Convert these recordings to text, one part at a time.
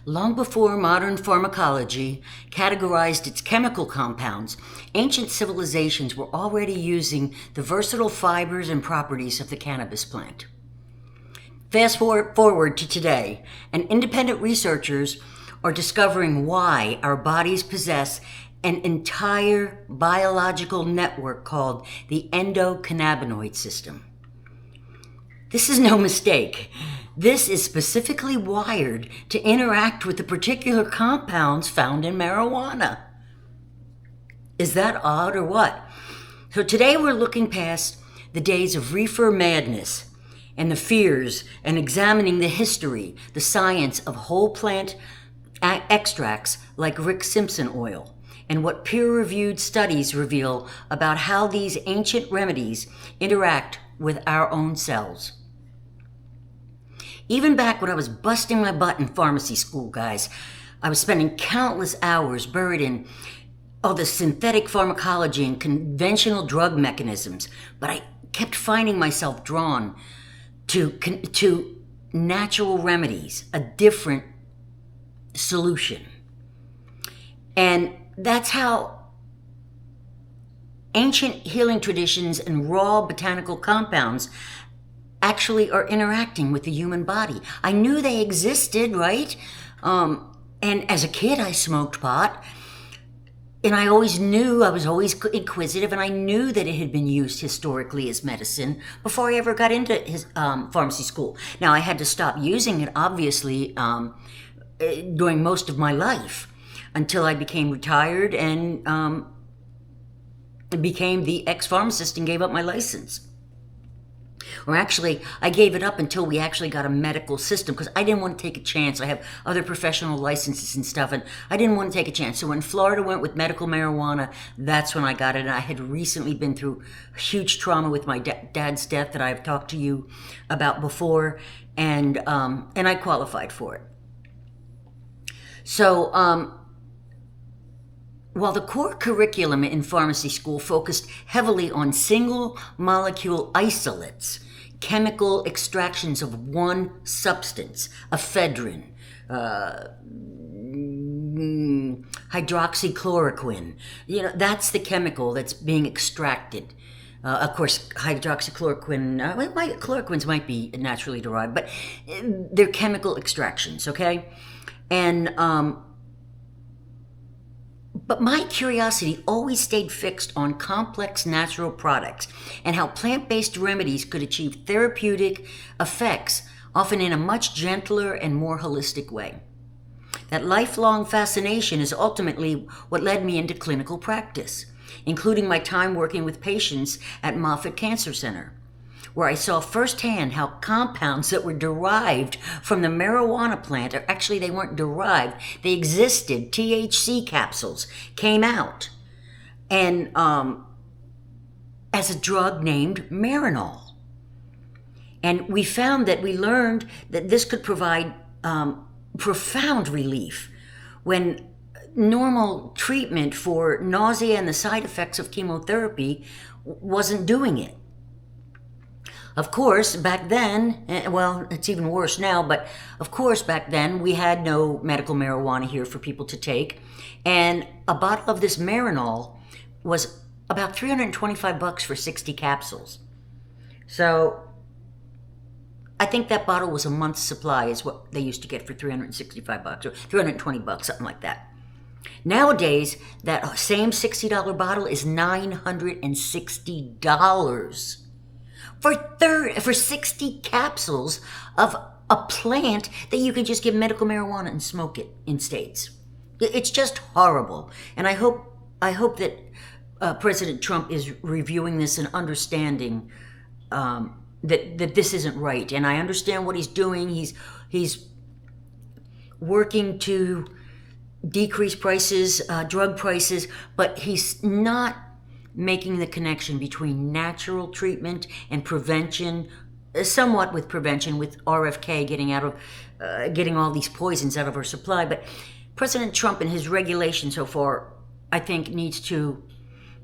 Long before modern pharmacology categorized its chemical compounds, ancient civilizations were already using the versatile fibers and properties of the cannabis plant. Fast forward to today, and independent researchers are discovering why our bodies possess an entire biological network called the endocannabinoid system. This is no mistake. This is specifically wired to interact with the particular compounds found in marijuana. Is that odd or what? So today we're looking past the days of reefer madness and the fears and examining the history, the science of whole plant extracts like Rick Simpson oil, and what peer-reviewed studies reveal about how these ancient remedies interact with our own cells. Even back when I was busting my butt in pharmacy school, guys, I was spending countless hours buried in all the synthetic pharmacology and conventional drug mechanisms, but I kept finding myself drawn to natural remedies, a different solution. And that's how ancient healing traditions and raw botanical compounds actually are interacting with the human body. I knew they existed, right? And as a kid, I smoked pot. And I was always inquisitive, and I knew that it had been used historically as medicine before I ever got into pharmacy school. Now, I had to stop using it, obviously, during most of my life until I became retired and became the ex-pharmacist and gave up my license. Or actually, I gave it up until we actually got a medical system because I didn't want to take a chance. I have other professional licenses and stuff, and I didn't want to take a chance. So when Florida went with medical marijuana, that's when I got it. And I had recently been through huge trauma with my dad's death that I've talked to you about before, and I qualified for it. So while the core curriculum in pharmacy school focused heavily on single molecule isolates, chemical extractions of one substance, ephedrine, hydroxychloroquine, that's the chemical that's being extracted. Of course, hydroxychloroquine, chloroquines might be naturally derived, but they're chemical extractions, okay? And but my curiosity always stayed fixed on complex natural products and how plant-based remedies could achieve therapeutic effects, often in a much gentler and more holistic way. That lifelong fascination is ultimately what led me into clinical practice, including my time working with patients at Moffitt Cancer Center, where I saw firsthand how compounds that were derived from the marijuana plant, or actually they weren't derived, they existed, THC capsules, came out, and as a drug named Marinol. And we learned that this could provide profound relief when normal treatment for nausea and the side effects of chemotherapy wasn't doing it. Of course, back then, well, it's even worse now, but of course, back then, we had no medical marijuana here for people to take. And a bottle of this Marinol was about $325 for 60 capsules. So I think that bottle was a month's supply is what they used to get for $365 or $320, something like that. Nowadays, that same $60 bottle is $960. For 60 capsules of a plant that you can just give medical marijuana and smoke it in states. It's just horrible. And I hope that President Trump is reviewing this and understanding that this isn't right. And I understand what he's doing. He's working to decrease prices, drug prices, but he's not making the connection between natural treatment and prevention, somewhat with prevention, with RFK getting all these poisons out of our supply. But President Trump and his regulation so far, I think, needs to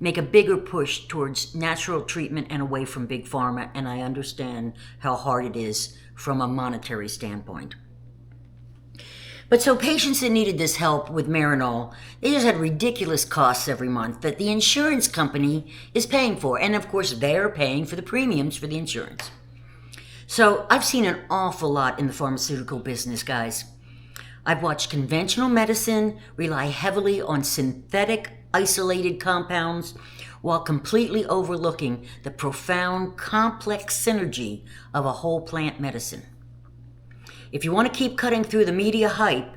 make a bigger push towards natural treatment and away from big pharma. And I understand how hard it is from a monetary standpoint. But so patients that needed this help with Marinol, they just had ridiculous costs every month that the insurance company is paying for. And of course, they're paying for the premiums for the insurance. So I've seen an awful lot in the pharmaceutical business, guys. I've watched conventional medicine rely heavily on synthetic isolated compounds while completely overlooking the profound, complex synergy of a whole plant medicine. If you want to keep cutting through the media hype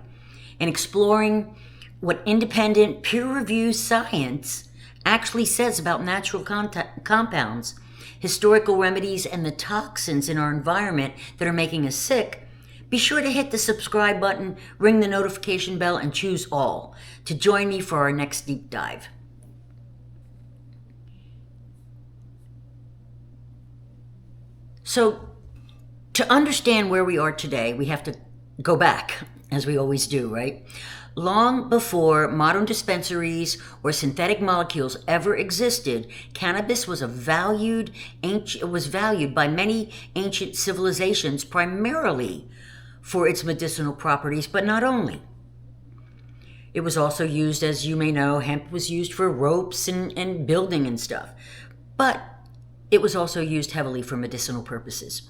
and exploring what independent, peer-reviewed science actually says about natural compounds, historical remedies, and the toxins in our environment that are making us sick, be sure to hit the subscribe button, ring the notification bell, and choose all to join me for our next deep dive. So, to understand where we are today, we have to go back, as we always do, right? Long before modern dispensaries or synthetic molecules ever existed, cannabis was valued by many ancient civilizations primarily for its medicinal properties, but not only. It was also used, as you may know, hemp was used for ropes and building and stuff. But it was also used heavily for medicinal purposes.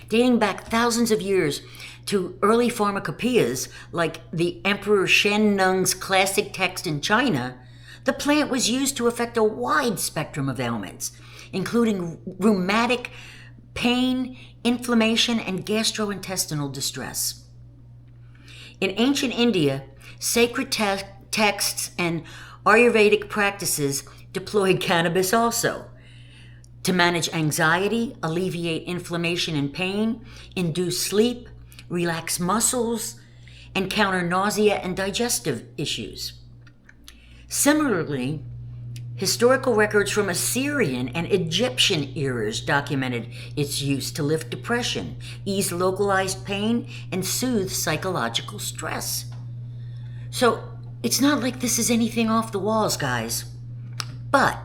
Dating back thousands of years to early pharmacopoeias like the Emperor Shen Nung's classic text in China, the plant was used to affect a wide spectrum of ailments, including rheumatic pain, inflammation, and gastrointestinal distress. In ancient India, sacred texts and Ayurvedic practices deployed cannabis also to manage anxiety, alleviate inflammation and pain, induce sleep, relax muscles, and counter nausea and digestive issues. Similarly, historical records from Assyrian and Egyptian eras documented its use to lift depression, ease localized pain, and soothe psychological stress. So, it's not like this is anything off the walls, guys. But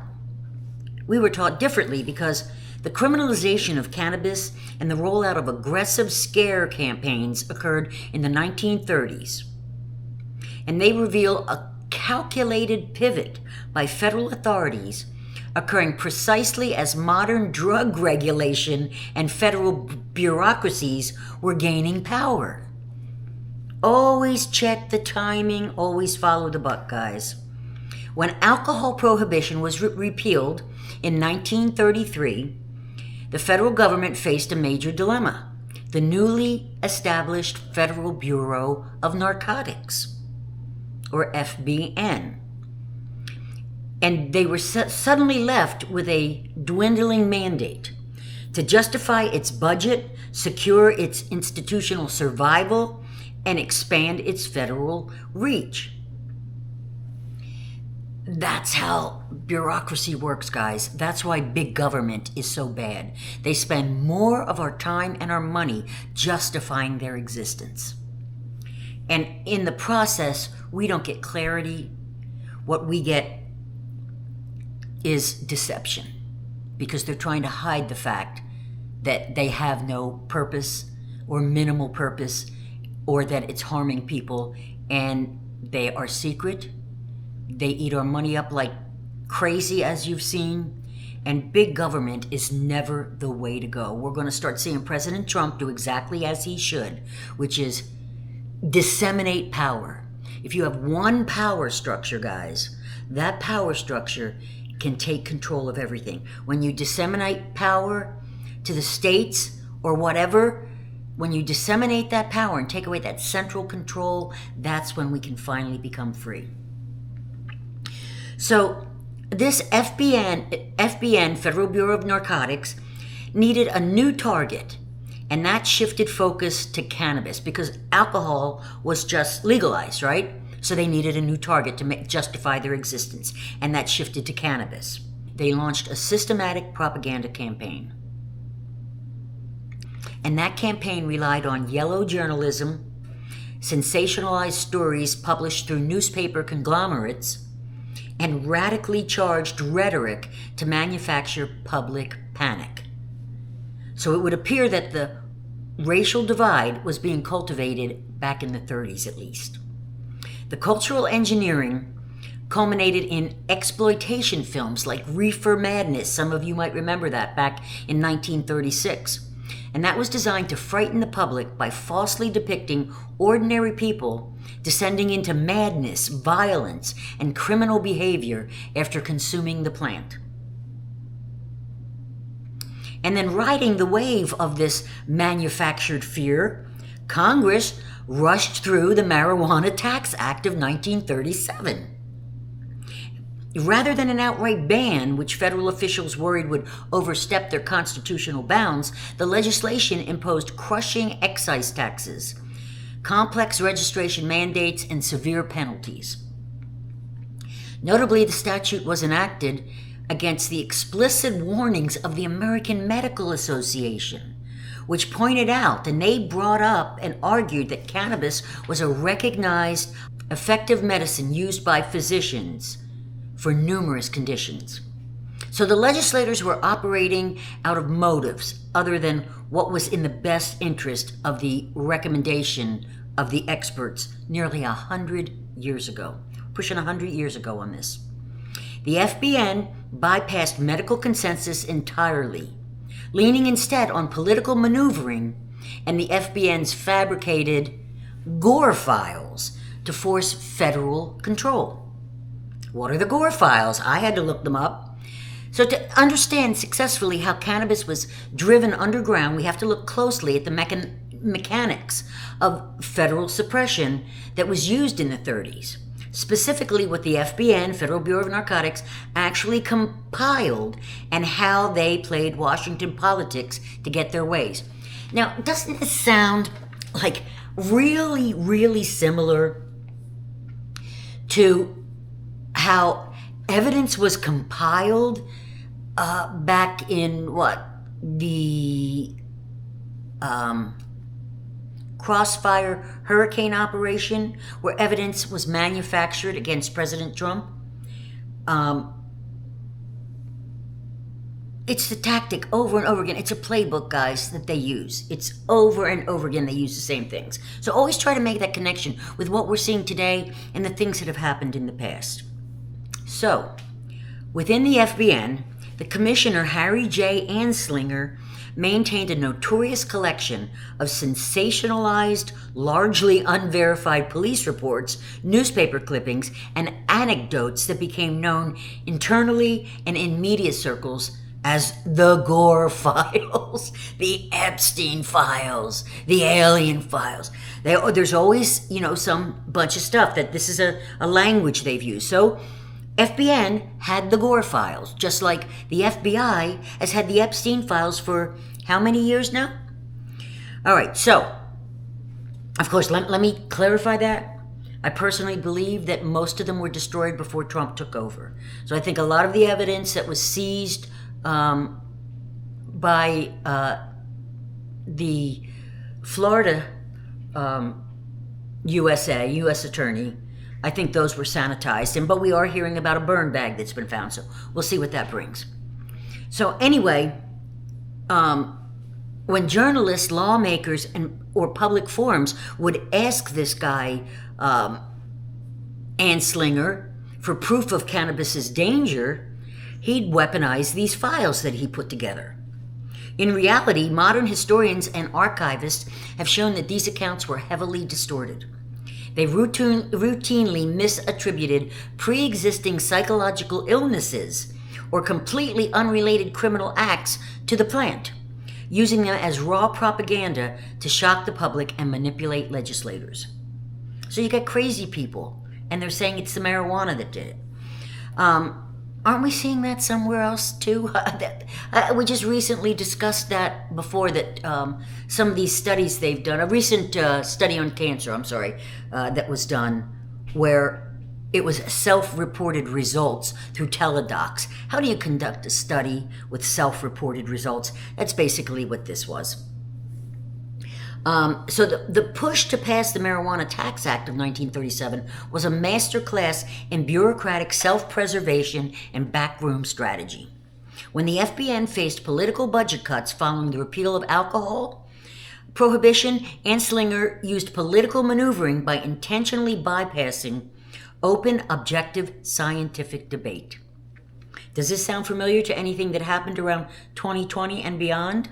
we were taught differently because the criminalization of cannabis and the rollout of aggressive scare campaigns occurred in the 1930s. And they reveal a calculated pivot by federal authorities occurring precisely as modern drug regulation and federal bureaucracies were gaining power. Always check the timing, always follow the buck, guys. When alcohol prohibition was repealed in 1933, the federal government faced a major dilemma: the newly established Federal Bureau of Narcotics, or FBN. And they were suddenly left with a dwindling mandate to justify its budget, secure its institutional survival, and expand its federal reach. That's how bureaucracy works, guys. That's why big government is so bad. They spend more of our time and our money justifying their existence. And in the process, we don't get clarity. What we get is deception, because they're trying to hide the fact that they have no purpose or minimal purpose, or that it's harming people, and they are secret. They eat our money up like crazy, as you've seen, and big government is never the way to go. We're going to start seeing President Trump do exactly as he should, which is disseminate power. If you have one power structure, guys, that power structure can take control of everything. When you disseminate power to the states or whatever, when you disseminate that power and take away that central control, that's when we can finally become free. So this FBN, Federal Bureau of Narcotics, needed a new target, and that shifted focus to cannabis because alcohol was just legalized, right? So they needed a new target to justify their existence, and that shifted to cannabis. They launched a systematic propaganda campaign. And that campaign relied on yellow journalism, sensationalized stories published through newspaper conglomerates, and radically charged rhetoric to manufacture public panic. So it would appear that the racial divide was being cultivated back in the 30s at least. The cultural engineering culminated in exploitation films like Reefer Madness. Some of you might remember that back in 1936. And that was designed to frighten the public by falsely depicting ordinary people descending into madness, violence, and criminal behavior after consuming the plant. And then riding the wave of this manufactured fear, Congress rushed through the Marijuana Tax Act of 1937. Rather than an outright ban, which federal officials worried would overstep their constitutional bounds, the legislation imposed crushing excise taxes, complex registration mandates, and severe penalties. Notably, the statute was enacted against the explicit warnings of the American Medical Association, which pointed out, and they brought up and argued that cannabis was a recognized, effective medicine used by physicians for numerous conditions. So the legislators were operating out of motives other than what was in the best interest of the recommendation of the experts nearly 100 years ago, pushing 100 years ago on this. The FBN bypassed medical consensus entirely, leaning instead on political maneuvering and the FBN's fabricated Gore files to force federal control. What are the Gore files? I had to look them up. So to understand successfully how cannabis was driven underground, we have to look closely at the mechanics of federal suppression that was used in the 30s. Specifically what the FBN, Federal Bureau of Narcotics, actually compiled and how they played Washington politics to get their ways. Now, doesn't this sound like really, really similar to how evidence was compiled back in the Crossfire hurricane operation, where evidence was manufactured against President Trump? It's the tactic over and over again. It's a playbook, guys, that they use. It's over and over again they use the same things. So always try to make that connection with what we're seeing today and the things that have happened in the past. So, within the FBN, the Commissioner Harry J. Anslinger maintained a notorious collection of sensationalized, largely unverified police reports, newspaper clippings, and anecdotes that became known internally and in media circles as the Gore files, the Epstein files, the alien files. There's always, some bunch of stuff that this is a language they've used. So FBN had the Gore files, just like the FBI has had the Epstein files for how many years now? All right, so, of course, let me clarify that. I personally believe that most of them were destroyed before Trump took over. So I think a lot of the evidence that was seized by the Florida U.S. Attorney, I think those were sanitized, but we are hearing about a burn bag that's been found, so we'll see what that brings. So anyway, when journalists, lawmakers, or public forums would ask this guy, Anslinger, for proof of cannabis's danger, he'd weaponize these files that he put together. In reality, modern historians and archivists have shown that these accounts were heavily distorted. They routinely misattributed pre-existing psychological illnesses or completely unrelated criminal acts to the plant, using them as raw propaganda to shock the public and manipulate legislators. So you got crazy people, and they're saying it's the marijuana that did it. Aren't we seeing that somewhere else too? We just recently discussed that before, that some of these studies they've done, a recent study on cancer, that was done, where it was self-reported results through teledocs. How do you conduct a study with self-reported results? That's basically what this was. So the push to pass the Marijuana Tax Act of 1937 was a masterclass in bureaucratic self-preservation and backroom strategy. When the FBN faced political budget cuts following the repeal of alcohol, Prohibition, Anslinger used political maneuvering by intentionally bypassing open, objective, scientific debate. Does this sound familiar to anything that happened around 2020 and beyond?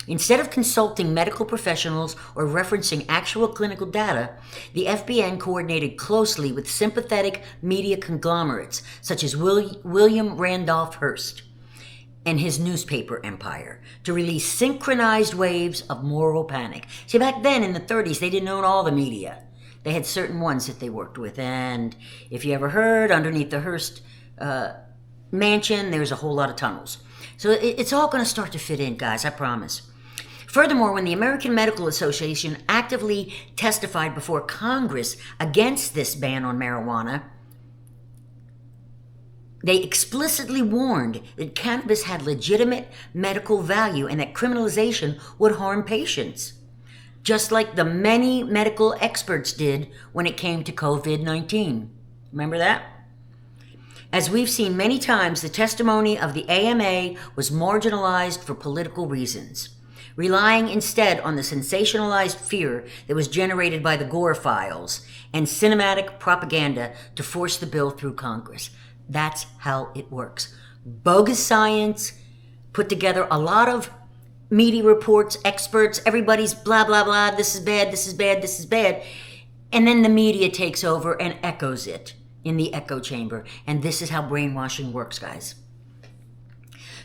Instead of consulting medical professionals or referencing actual clinical data, the FBN coordinated closely with sympathetic media conglomerates such as William Randolph Hearst and his newspaper empire to release synchronized waves of moral panic. See, back then in the 30s, they didn't own all the media. They had certain ones that they worked with. And if you ever heard, underneath the Hearst mansion, there's a whole lot of tunnels. So it's all going to start to fit in, guys, I promise. Furthermore, when the American Medical Association actively testified before Congress against this ban on marijuana, they explicitly warned that cannabis had legitimate medical value and that criminalization would harm patients, just like the many medical experts did when it came to COVID-19. Remember that? As we've seen many times, the testimony of the AMA was marginalized for political reasons, relying instead on the sensationalized fear that was generated by the Gore files and cinematic propaganda to force the bill through Congress. That's how it works. Bogus science, put together a lot of media reports, experts, everybody's blah, blah, blah, this is bad, this is bad, this is bad. And then the media takes over and echoes it in the echo chamber. And this is how brainwashing works, guys.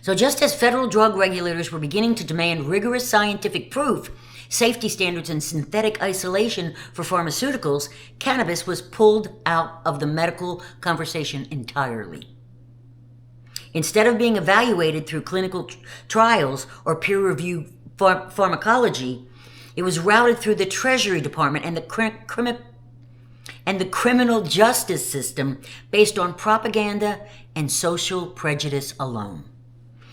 So just as federal drug regulators were beginning to demand rigorous scientific proof, safety standards, and synthetic isolation for pharmaceuticals, cannabis was pulled out of the medical conversation entirely. Instead of being evaluated through clinical trials or peer-reviewed pharmacology, it was routed through the Treasury Department and the criminal justice system based on propaganda and social prejudice alone.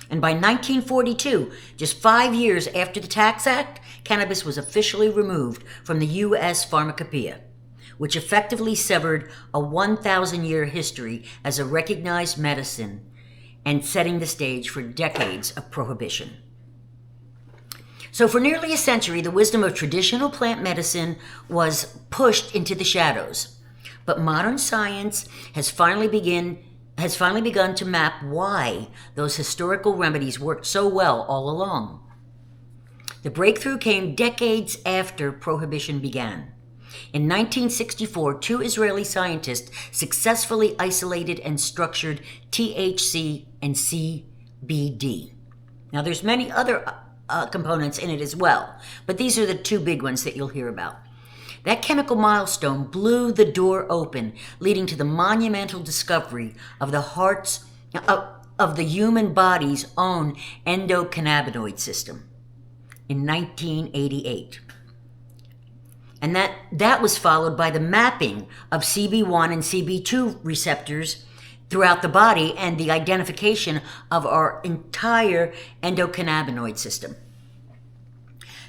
And by 1942, just 5 years after the Tax Act, cannabis was officially removed from the U.S. Pharmacopoeia, which effectively severed a 1,000-year history as a recognized medicine and setting the stage for decades of prohibition. So for nearly a century, the wisdom of traditional plant medicine was pushed into the shadows. But modern science has finally begun to map why those historical remedies worked so well all along. The breakthrough came decades after Prohibition began. In 1964, 2 Israeli scientists successfully isolated and structured THC and CBD. Now, there's many other components in it as well, but these are the 2 big ones that you'll hear about. That chemical milestone blew the door open, leading to the monumental discovery of the human body's own endocannabinoid system in 1988. And that was followed by the mapping of CB1 and CB2 receptors throughout the body and the identification of our entire endocannabinoid system.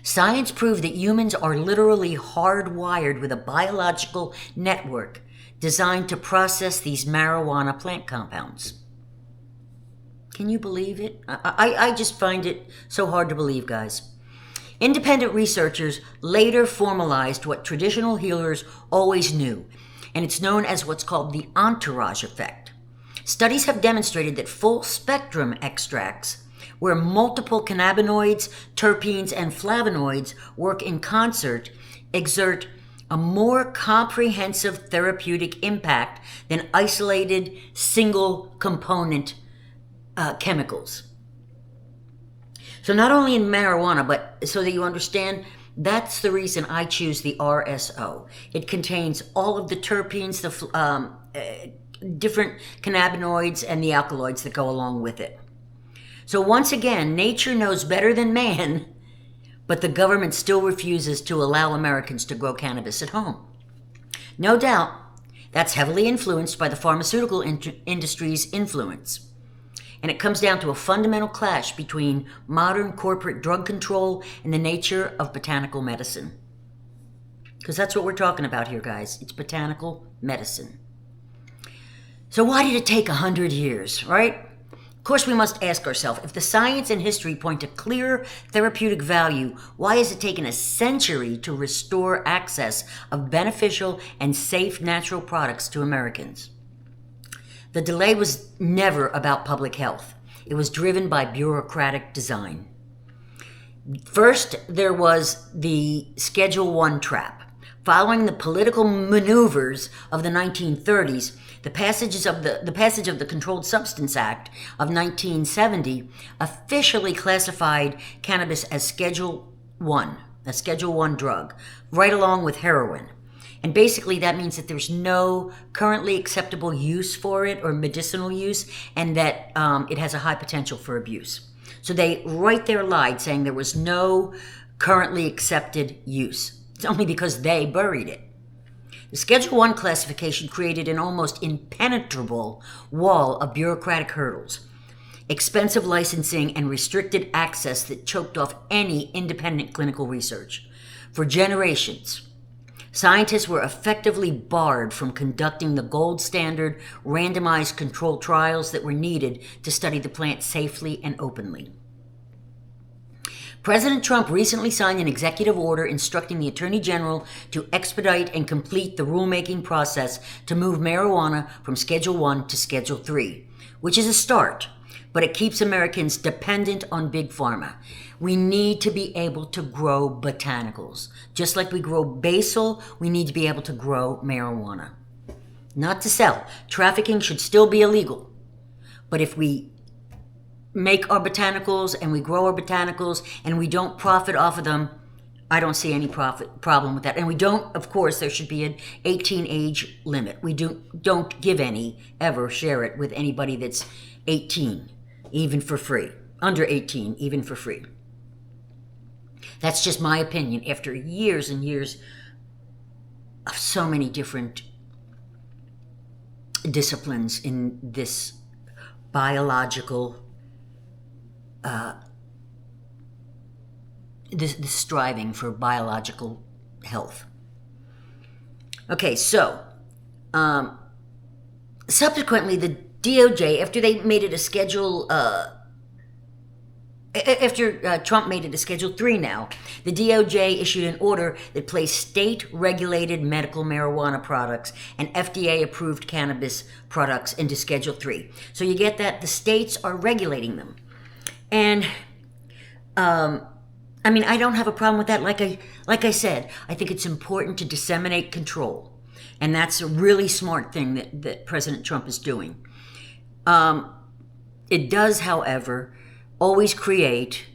Science proved that humans are literally hardwired with a biological network designed to process these marijuana plant compounds. Can you believe it? I just find it so hard to believe, guys. Independent researchers later formalized what traditional healers always knew, and it's known as what's called the entourage effect. Studies have demonstrated that full-spectrum extracts, where multiple cannabinoids, terpenes, and flavonoids work in concert, exert a more comprehensive therapeutic impact than isolated single-component chemicals. So not only in marijuana, but so that you understand, that's the reason I choose the RSO. It contains all of the terpenes, the different cannabinoids, and the alkaloids that go along with it. So once again, nature knows better than man, but the government still refuses to allow Americans to grow cannabis at home. No doubt, that's heavily influenced by the pharmaceutical industry's influence. And it comes down to a fundamental clash between modern corporate drug control and the nature of botanical medicine. Because that's what we're talking about here, guys. It's botanical medicine. So why did it take 100 years, right? Of course, we must ask ourselves, if the science and history point to clear therapeutic value, why has it taken a century to restore access of beneficial and safe natural products to Americans? The delay was never about public health. It was driven by bureaucratic design. First, there was the Schedule I trap. Following the political maneuvers of the 1930s, the passage of the Controlled Substance Act of 1970 officially classified cannabis as Schedule I, a Schedule I drug, right along with heroin. And basically that means that there's no currently acceptable use for it or medicinal use, and that it has a high potential for abuse. So they right there lied, saying there was no currently accepted use. It's only because they buried it. The Schedule I classification created an almost impenetrable wall of bureaucratic hurdles, expensive licensing, and restricted access that choked off any independent clinical research. For generations, scientists were effectively barred from conducting the gold standard randomized controlled trials that were needed to study the plant safely and openly. President Trump recently signed an executive order instructing the Attorney General to expedite and complete the rulemaking process to move marijuana from Schedule I to Schedule III, which is a start, but it keeps Americans dependent on Big Pharma. We need to be able to grow botanicals. Just like we grow basil, we need to be able to grow marijuana. Not to sell. Trafficking should still be illegal. But if we make our botanicals and we grow our botanicals and we don't profit off of them, I don't see any problem with that. And we don't, of course, there should be an 18 age limit. We don't give any, ever share it with anybody that's 18, even for free. Under 18, even for free. That's just my opinion after years and years of so many different disciplines in this biological this striving for biological health. Okay, so subsequently the DOJ, after they made it a schedule, after Trump made it a Schedule III now, the DOJ issued an order that placed state-regulated medical marijuana products and FDA-approved cannabis products into Schedule III. So you get that the states are regulating them. And, I mean, I don't have a problem with that. Like I said, I think it's important to disseminate control. And that's a really smart thing that President Trump is doing. It does, however, always create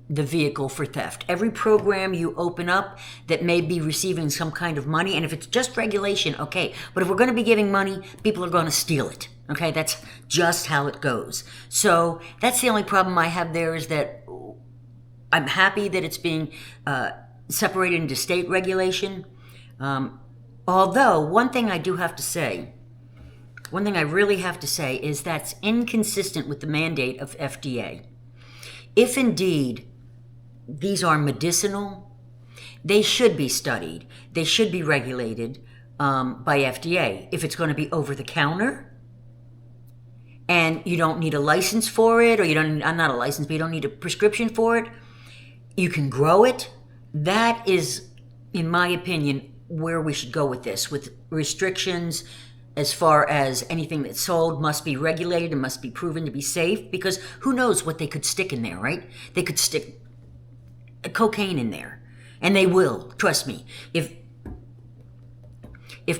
the vehicle for theft. Every program you open up that may be receiving some kind of money, and if it's just regulation, okay. But if we're going to be giving money, people are going to steal it. Okay, that's just how it goes. So that's the only problem I have there, is that I'm happy that it's being separated into state regulation. Although, one thing I really have to say is that's inconsistent with the mandate of FDA. If indeed these are medicinal, they should be studied. They should be regulated by FDA. If it's going to be over the counter, and you don't need a license for it, or you don't need a prescription for it, you can grow it. That is, in my opinion, where we should go with this, with restrictions as far as anything that's sold must be regulated and must be proven to be safe, because who knows what they could stick in there, right? They could stick cocaine in there, and they will, trust me. If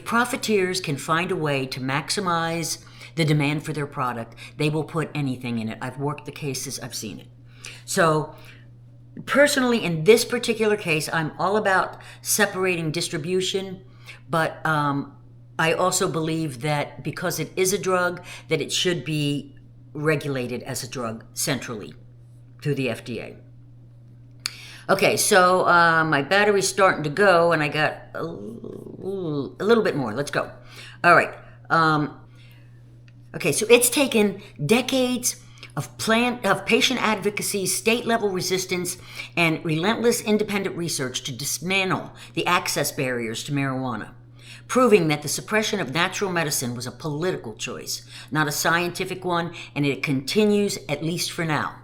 profiteers can find a way to maximize the demand for their product, they will put anything in it. I've worked the cases, I've seen it. So personally, in this particular case, I'm all about separating distribution, but I also believe that because it is a drug, that it should be regulated as a drug centrally through the FDA. Okay, so my battery's starting to go, and I got a little bit more. Let's go. All right. Okay, so it's taken decades of patient advocacy, state-level resistance, and relentless independent research to dismantle the access barriers to marijuana. proving that the suppression of natural medicine was a political choice, not a scientific one, and it continues, at least for now.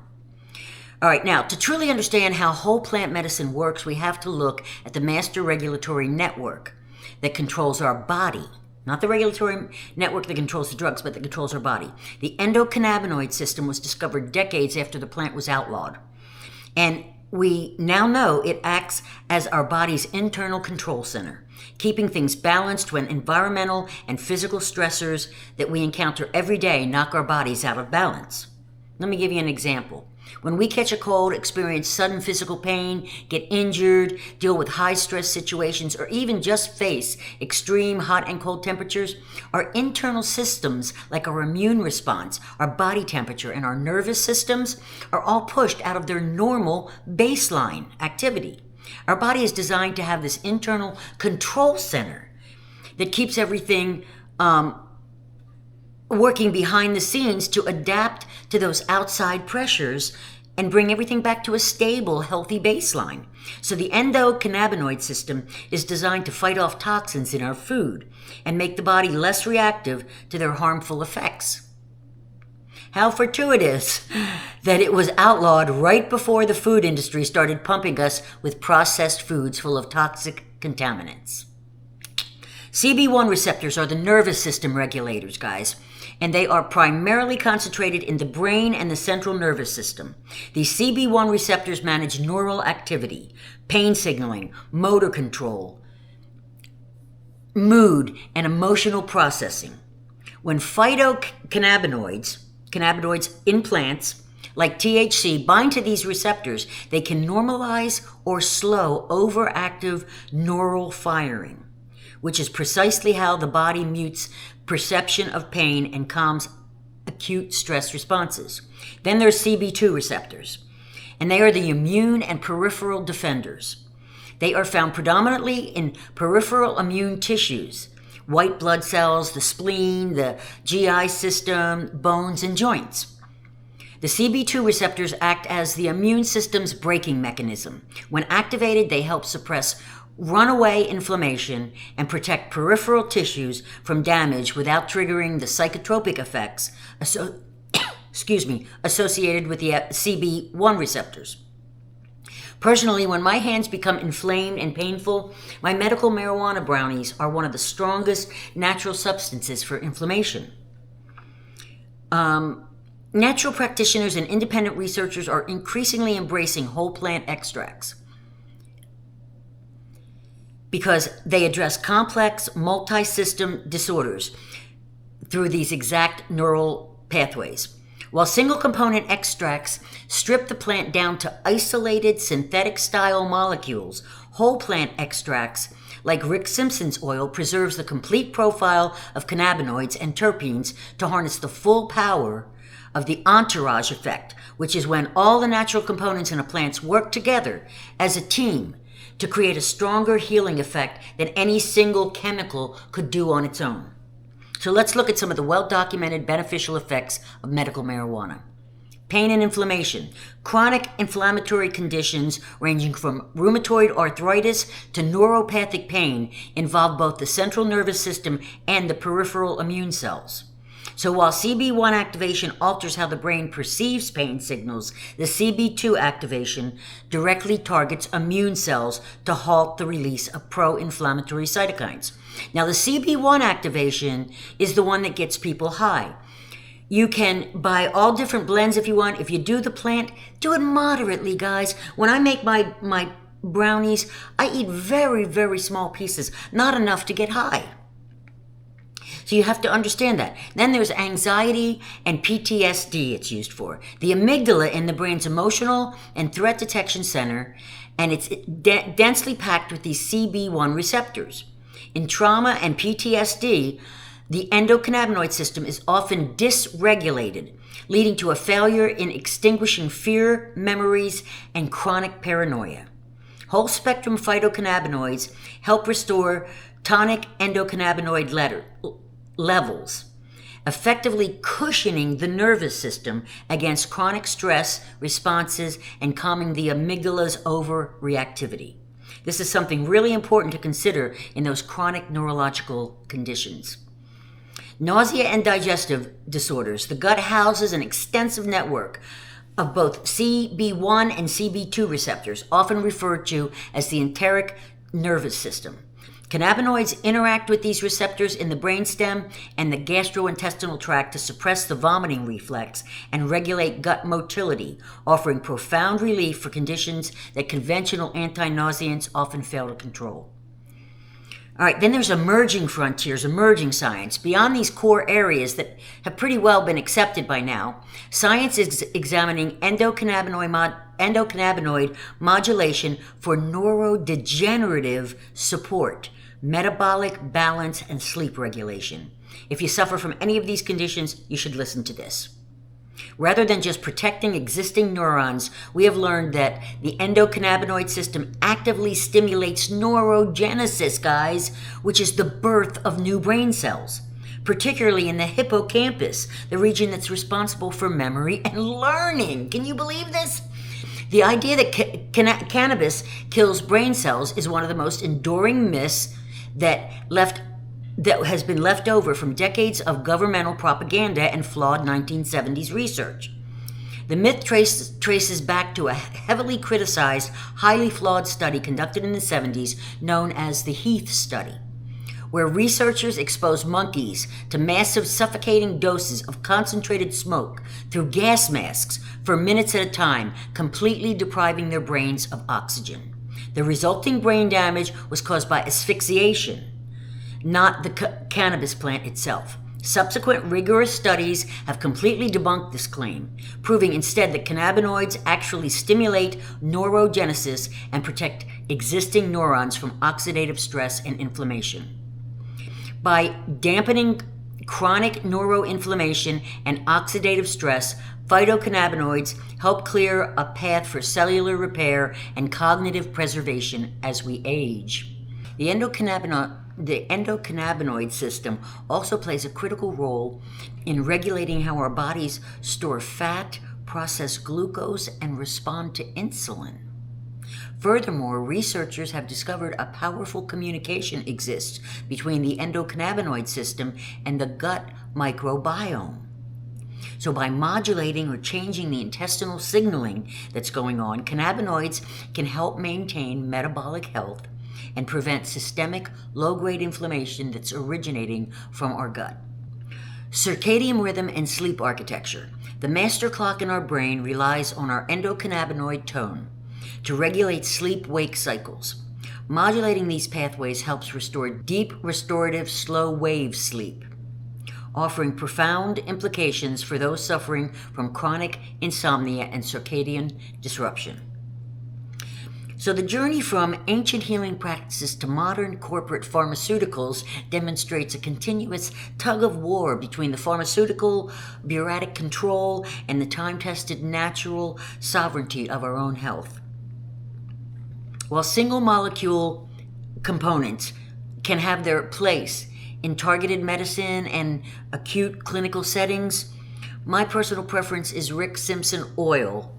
All right, now, to truly understand how whole plant medicine works, we have to look at the master regulatory network that controls our body. Not the regulatory network that controls the drugs, but that controls our body. The endocannabinoid system was discovered decades after the plant was outlawed. And we now know it acts as our body's internal control center, keeping things balanced when environmental and physical stressors that we encounter every day knock our bodies out of balance. Let me give you an example. When we catch a cold, experience sudden physical pain, get injured, deal with high-stress situations, or even just face extreme hot and cold temperatures, our internal systems, like our immune response, our body temperature, and our nervous systems, are all pushed out of their normal baseline activity. Our body is designed to have this internal control center that keeps everything working behind the scenes to adapt to those outside pressures and bring everything back to a stable, healthy baseline. So the endocannabinoid system is designed to fight off toxins in our food and make the body less reactive to their harmful effects. How fortuitous that it was outlawed right before the food industry started pumping us with processed foods full of toxic contaminants. CB1 receptors are the nervous system regulators, guys, and they are primarily concentrated in the brain and the central nervous system. These CB1 receptors manage neural activity, pain signaling, motor control, mood, and emotional processing. When phytocannabinoids, cannabinoids in plants, like THC, bind to these receptors, they can normalize or slow overactive neural firing, which is precisely how the body mutes perception of pain and calms acute stress responses. Then there's CB2 receptors, and they are the immune and peripheral defenders. They are found predominantly in peripheral immune tissues, white blood cells, the spleen, the GI system, bones, and joints. The CB2 receptors act as the immune system's braking mechanism. When activated, they help suppress runaway inflammation and protect peripheral tissues from damage without triggering the psychotropic effects associated with the CB1 receptors. Personally, when my hands become inflamed and painful, my medical marijuana brownies are one of the strongest natural substances for inflammation. Natural practitioners and independent researchers are increasingly embracing whole plant extracts because they address complex multi-system disorders through these exact neural pathways. While single-component extracts strip the plant down to isolated synthetic-style molecules, whole plant extracts, like Rick Simpson's oil, preserves the complete profile of cannabinoids and terpenes to harness the full power of the entourage effect, which is when all the natural components in a plant work together as a team to create a stronger healing effect than any single chemical could do on its own. So let's look at some of the well-documented beneficial effects of medical marijuana. Pain and inflammation. Chronic inflammatory conditions ranging from rheumatoid arthritis to neuropathic pain involve both the central nervous system and the peripheral immune cells. So while CB1 activation alters how the brain perceives pain signals, the CB2 activation directly targets immune cells to halt the release of pro-inflammatory cytokines. Now, the CB1 activation is the one that gets people high. You can buy all different blends if you want. If you do the plant, do it moderately, guys. When I make my brownies, I eat very, very small pieces, not enough to get high. So you have to understand that. Then there's anxiety and PTSD it's used for. The amygdala in the brain's emotional and threat detection center, and it's densely packed with these CB1 receptors. In trauma and PTSD, the endocannabinoid system is often dysregulated, leading to a failure in extinguishing fear, memories, and chronic paranoia. Whole-spectrum phytocannabinoids help restore tonic endocannabinoid levels, effectively cushioning the nervous system against chronic stress responses and calming the amygdala's overreactivity. This is something really important to consider in those chronic neurological conditions. Nausea and digestive disorders. The gut houses an extensive network of both CB1 and CB2 receptors, often referred to as the enteric nervous system. Cannabinoids interact with these receptors in the brainstem and the gastrointestinal tract to suppress the vomiting reflex and regulate gut motility, offering profound relief for conditions that conventional anti-nauseants often fail to control. All right, then there's emerging frontiers, emerging science. Beyond these core areas that have pretty well been accepted by now, science is examining endocannabinoid modulation for neurodegenerative support, metabolic balance, and sleep regulation. If you suffer from any of these conditions, you should listen to this. Rather than just protecting existing neurons, we have learned that the endocannabinoid system actively stimulates neurogenesis, guys, which is the birth of new brain cells, particularly in the hippocampus, the region that's responsible for memory and learning. Can you believe this? The idea that cannabis kills brain cells is one of the most enduring myths that has been left over from decades of governmental propaganda and flawed 1970s research. The myth traces back to a heavily criticized, highly flawed study conducted in the 70s known as the Heath study, where researchers exposed monkeys to massive suffocating doses of concentrated smoke through gas masks for minutes at a time, completely depriving their brains of oxygen. The resulting brain damage was caused by asphyxiation, not the cannabis plant itself. Subsequent rigorous studies have completely debunked this claim, proving instead that cannabinoids actually stimulate neurogenesis and protect existing neurons from oxidative stress and inflammation. By dampening chronic neuroinflammation and oxidative stress, phytocannabinoids help clear a path for cellular repair and cognitive preservation as we age. The endocannabinoid system also plays a critical role in regulating how our bodies store fat, process glucose, and respond to insulin. Furthermore, researchers have discovered a powerful communication exists between the endocannabinoid system and the gut microbiome. So by modulating or changing the intestinal signaling that's going on, cannabinoids can help maintain metabolic health and prevent systemic low-grade inflammation that's originating from our gut. Circadian rhythm and sleep architecture. The master clock in our brain relies on our endocannabinoid tone to regulate sleep-wake cycles. Modulating these pathways helps restore deep, restorative, slow-wave sleep, offering profound implications for those suffering from chronic insomnia and circadian disruption. So the journey from ancient healing practices to modern corporate pharmaceuticals demonstrates a continuous tug of war between the pharmaceutical, bureaucratic control, and the time-tested natural sovereignty of our own health. While single molecule components can have their place in targeted medicine and acute clinical settings, my personal preference is Rick Simpson oil,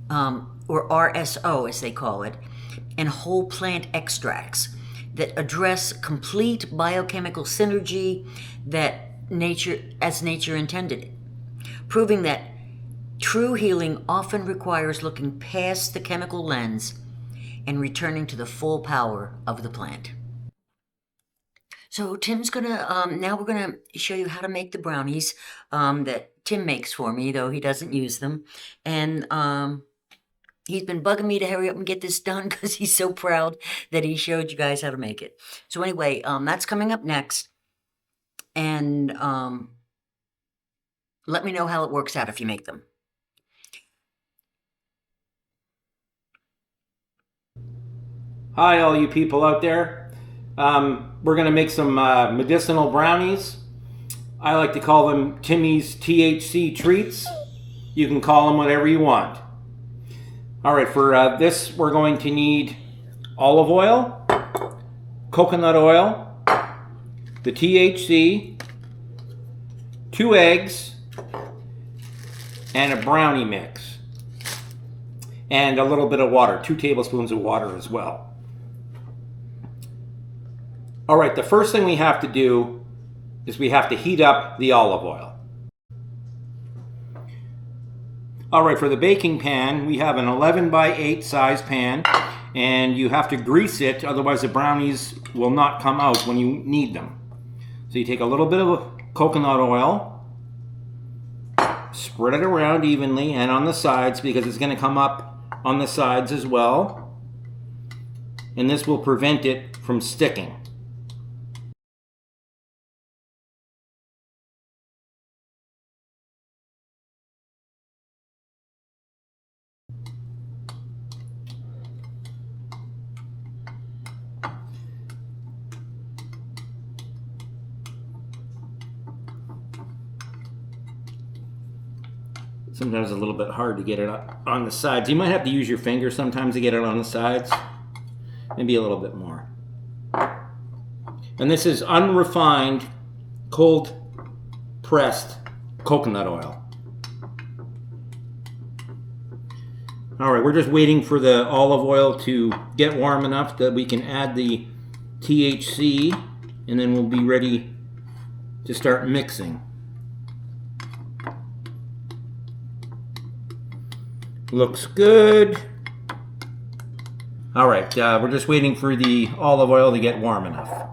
or RSO as they call it, and whole plant extracts that address complete biochemical synergy that nature intended it, proving that true healing often requires looking past the chemical lens and returning to the full power of the plant. So Tim's gonna, now we're gonna show you how to make the brownies that Tim makes for me, though he doesn't use them. And he's been bugging me to hurry up and get this done because he's so proud that he showed you guys how to make it. So anyway, that's coming up next. And let me know how it works out if you make them. Hi, all you people out there. We're going to make some medicinal brownies. I like to call them Timmy's THC treats. You can call them whatever you want. All right, for this we're going to need olive oil, coconut oil, the THC, 2 eggs, and a brownie mix. And a little bit of water, 2 tablespoons of water as well. All right, the first thing we have to do is we have to heat up the olive oil. All right, for the baking pan, we have an 11 by 8 size pan, and you have to grease it, otherwise the brownies will not come out when you need them. So you take a little bit of coconut oil, spread it around evenly and on the sides because it's going to come up on the sides as well, and this will prevent it from sticking. Sometimes it's a little bit hard to get it on the sides. You might have to use your finger sometimes to get it on the sides. Maybe a little bit more. And this is unrefined, cold pressed coconut oil. All right, we're just waiting for the olive oil to get warm enough that we can add the THC, and then we'll be ready to start mixing. Looks good. All right, we're just waiting for the olive oil to get warm enough.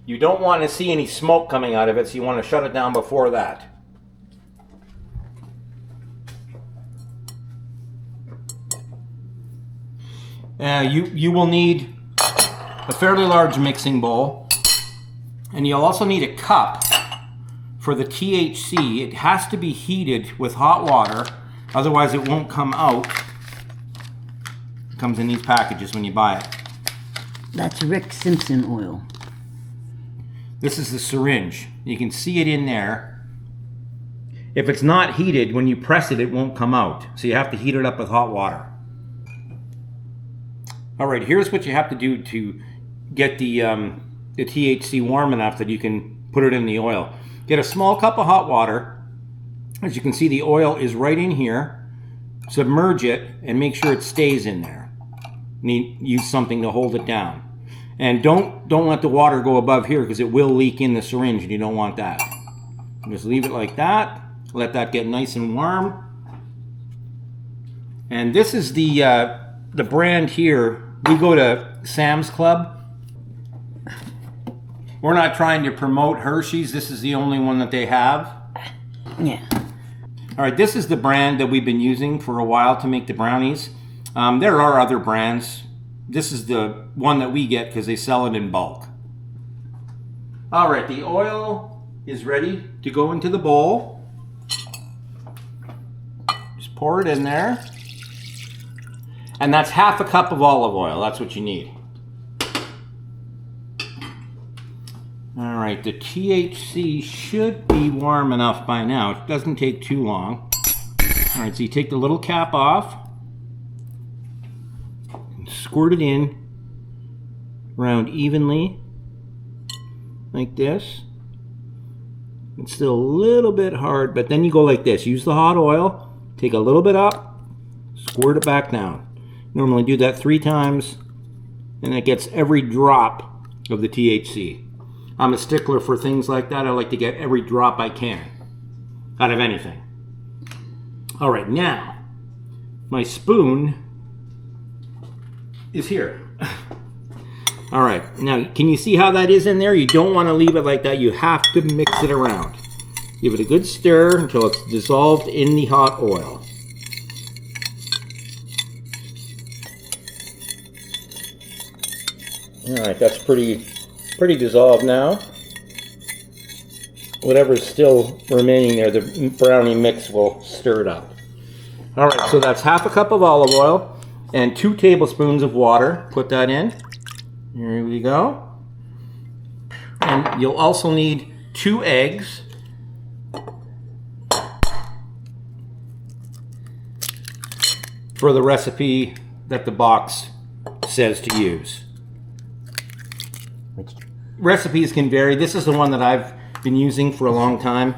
You don't want to see any smoke coming out of it, so you want to shut it down before that. You will need a fairly large mixing bowl, and you'll also need a cup for the THC. It has to be heated with hot water, otherwise it won't come out. It comes in these packages when you buy it. That's Rick Simpson oil. This is the syringe. You can see it in there. If it's not heated, when you press it, it won't come out. So you have to heat it up with hot water. All right, here's what you have to do to get the THC warm enough that you can put it in the oil. Get a small cup of hot water. As you can see, the oil is right in here. Submerge it and make sure it stays in there. Use something to hold it down. And don't let the water go above here because it will leak in the syringe and you don't want that. Just leave it like that. Let that get nice and warm. And this is the brand here. We go to Sam's Club. We're not trying to promote Hershey's. This is the only one that they have. Yeah. All right, this is the brand that we've been using for a while to make the brownies. There are other brands. This is the one that we get because they sell it in bulk. All right, the oil is ready to go into the bowl. Just pour it in there. And that's half a cup of olive oil. That's what you need. All right, the THC should be warm enough by now. It doesn't take too long. All right, so you take the little cap off. And squirt it in around evenly, like this. It's still a little bit hard, but then you go like this. Use the hot oil, take a little bit up, squirt it back down. Normally do that 3 times, and that gets every drop of the THC. I'm a stickler for things like that. I like to get every drop I can out of anything. All right, now my spoon is here. All right, now can you see how that is in there? You don't want to leave it like that. You have to mix it around. Give it a good stir until it's dissolved in the hot oil. All right, that's pretty dissolved now. Whatever's still remaining there, the brownie mix will stir it up. All right, so that's half a cup of olive oil and 2 tablespoons of water. Put that in. Here we go. And you'll also need 2 eggs. For the recipe that the box says to use. Recipes can vary. This is the one that I've been using for a long time,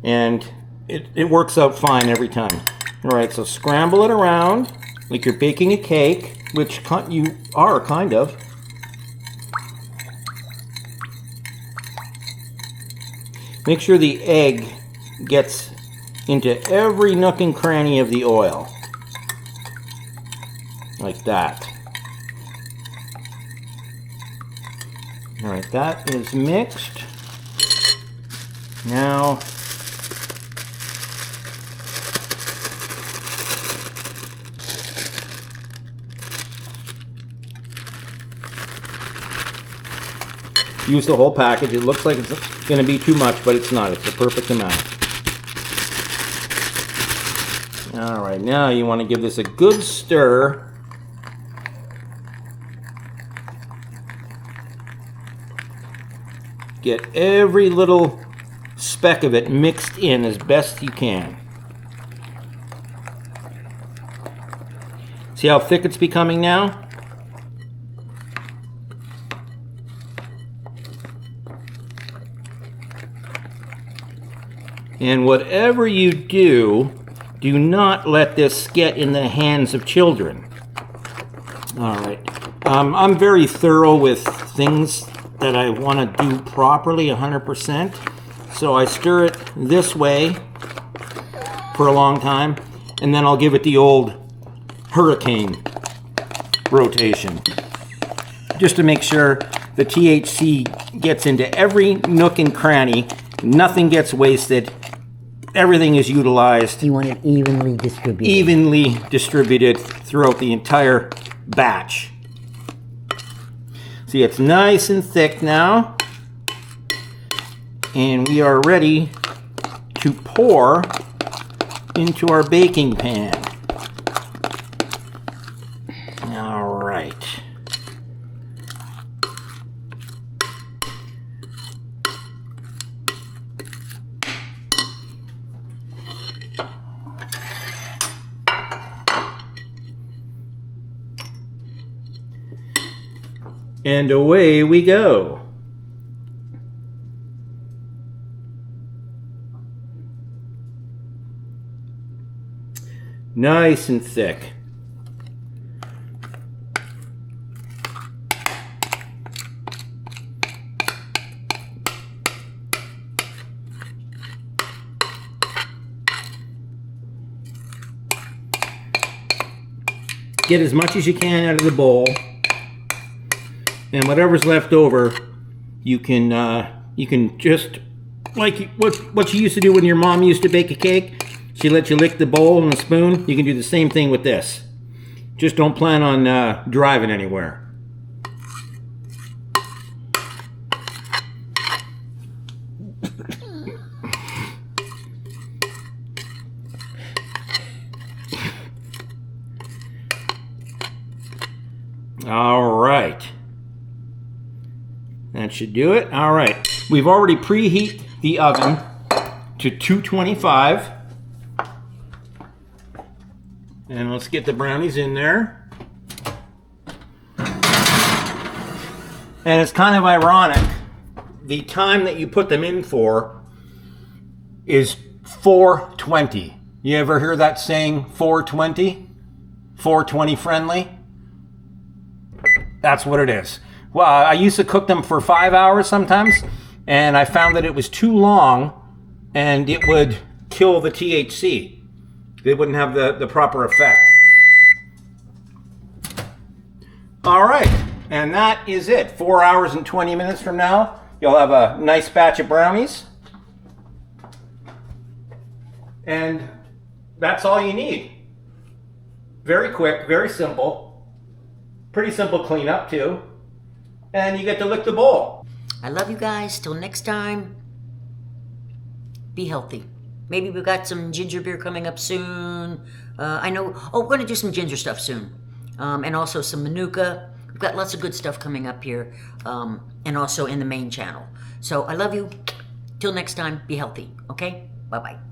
and it works out fine every time. All right, so scramble it around. like you're baking a cake, which you are kind of. Make sure the egg gets into every nook and cranny of the oil. Like that. Alright, that is mixed. Now, use the whole package. It looks like it's going to be too much, but it's not. It's the perfect amount. Alright, now you want to give this a good stir. Get every little speck of it mixed in as best you can. See how thick it's becoming now? And whatever you do, do not let this get in the hands of children. Alright. I'm very thorough with things that I want to do properly 100%. So I stir it this way for a long time, and then I'll give it the old hurricane rotation, just to make sure the THC gets into every nook and cranny, nothing gets wasted, everything is utilized. You want it evenly distributed. Evenly distributed throughout the entire batch. See, it's nice and thick now. And we are ready to pour into our baking pan. All right. And away we go. Nice and thick. Get as much as you can out of the bowl. And whatever's left over, you can just, like what you used to do when your mom used to bake a cake. She let you lick the bowl and the spoon. You can do the same thing with this. Just don't plan on driving anywhere. All right. That should do it. All right. We've already preheat the oven to 225. And let's get the brownies in there. And it's kind of ironic. The time that you put them in for is 420. You ever hear that saying, 420? 420 friendly? That's what it is. Well, I used to cook them for 5 hours sometimes, and I found that it was too long and it would kill the THC. They wouldn't have the proper effect. All right, and that is it. 4 hours and 20 minutes from now, you'll have a nice batch of brownies. And that's all you need. Very quick, very simple. Pretty simple cleanup too. And you get to lick the bowl. I love you guys. Till next time, be healthy. Maybe we've got some ginger beer coming up soon. I know, we're going to do some ginger stuff soon. And also some Manuka. We've got lots of good stuff coming up here. And also in the main channel. So I love you. Till next time, be healthy. Okay? Bye-bye.